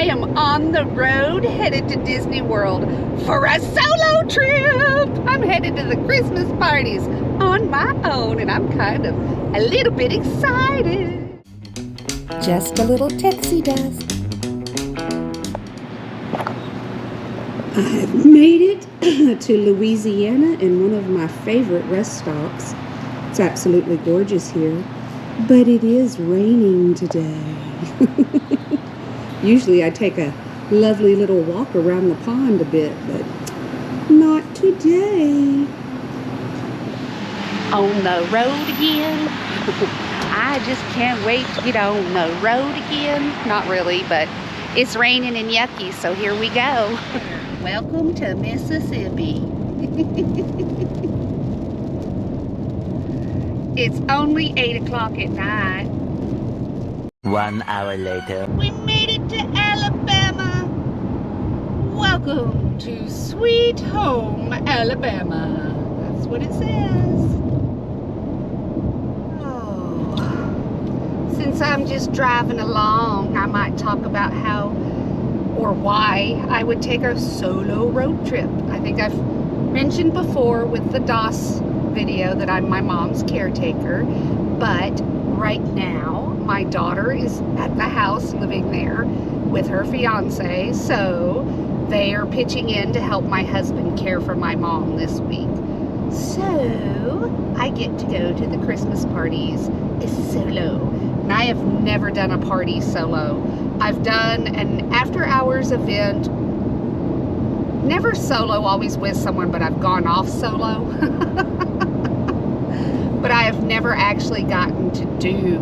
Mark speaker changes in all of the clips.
Speaker 1: I am on the road headed to Disney World for a solo trip. I'm headed to the Christmas parties on my own, and I'm kind of a little bit excited.
Speaker 2: Just a little texie dust.
Speaker 3: I've made it to Louisiana in one of my favorite rest stops. It's absolutely gorgeous here, but it is raining today. Usually I take a lovely little walk around the pond a bit, but not today.
Speaker 1: On the road again. I just can't wait to get on the road again. Not really, but it's raining and yucky, so here we go. Welcome to Mississippi. It's only 8 o'clock at night.
Speaker 4: 1 hour later.
Speaker 1: We made it to Alabama. Welcome to Sweet Home, Alabama. That's what it says. Oh. Since I'm just driving along, I might talk about how or why I would take a solo road trip. I think I've mentioned before with the DOS video that I'm my mom's caretaker, but right now my daughter is at the house living there with her fiance, so they are pitching in to help my husband care for my mom this week. So I get to go to the Christmas parties solo. And I have never done a party solo. I've done an after hours event, never solo, always with someone, but I've gone off solo. But I have never actually gotten to do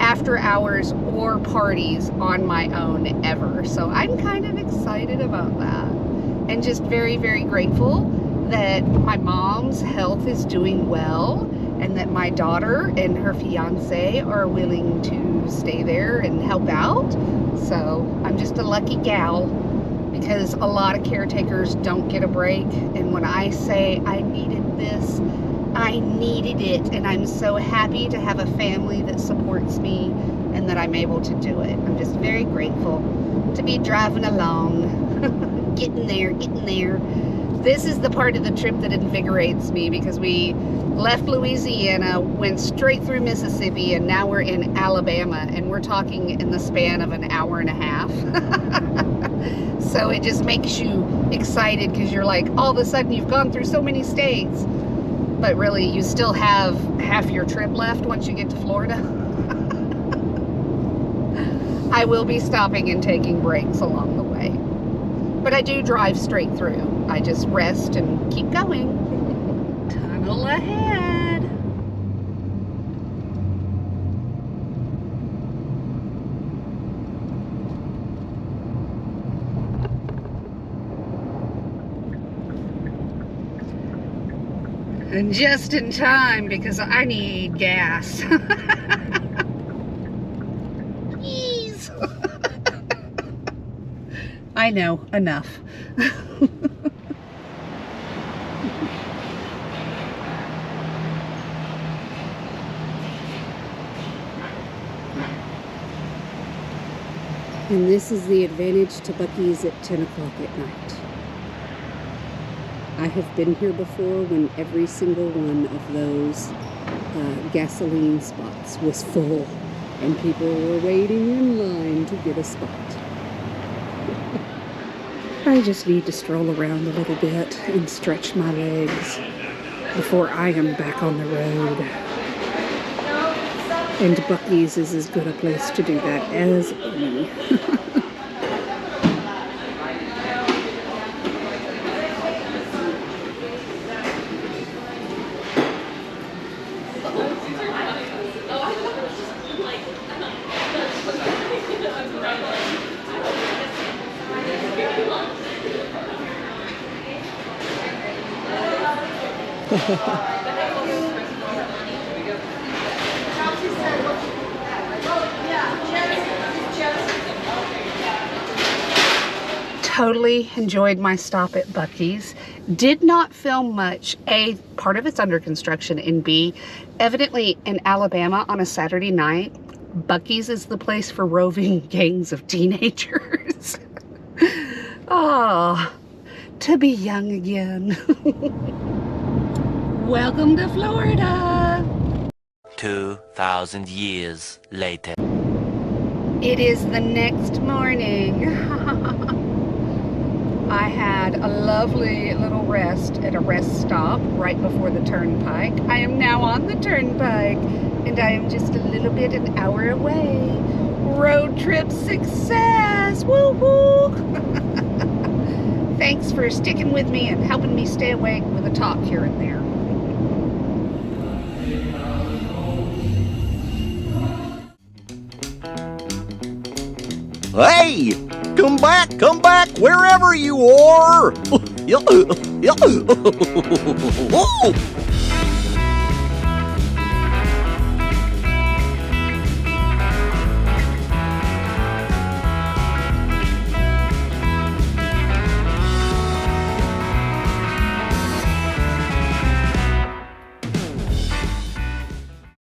Speaker 1: after hours or parties on my own ever. So I'm kind of excited about that. And just very, very grateful that my mom's health is doing well and that my daughter and her fiance are willing to stay there and help out. So I'm just a lucky gal because a lot of caretakers don't get a break. And when I say I needed this, I needed it, and I'm so happy to have a family that supports me and that I'm able to do it. I'm just very grateful to be driving along, getting there. This is the part of the trip that invigorates me because we left Louisiana, went straight through Mississippi, and now we're in Alabama, and we're talking in the span of an hour and a half. So it just makes you excited because you're like, all of a sudden you've gone through so many states. But really, you still have half your trip left once you get to Florida. I will be stopping and taking breaks along the way. But I do drive straight through. I just rest and keep going. Tunnel ahead. And just in time because I need gas. Jeez. I know, enough.
Speaker 3: And this is the advantage to Buc-ee's at 10 o'clock at night. I have been here before when every single one of those gasoline spots was full and people were waiting in line to get a spot. I just need to stroll around a little bit and stretch my legs before I am back on the road. And Buc-ee's is as good a place to do that as any.
Speaker 1: Totally enjoyed my stop at Buc-ee's. Did not film much. A, part of it's under construction, and B, evidently in Alabama on a Saturday night, Buc-ee's is the place for roving gangs of teenagers. Oh, to be young again. Welcome to Florida.
Speaker 4: 2,000 years later.
Speaker 1: It is the next morning. I had a lovely little rest at a rest stop right before the turnpike. I am now on the turnpike and I am just a little bit an hour away. Road trip success! Woo-hoo! Thanks for sticking with me and helping me stay awake with a talk here and there.
Speaker 5: Hey! Come back, wherever you are!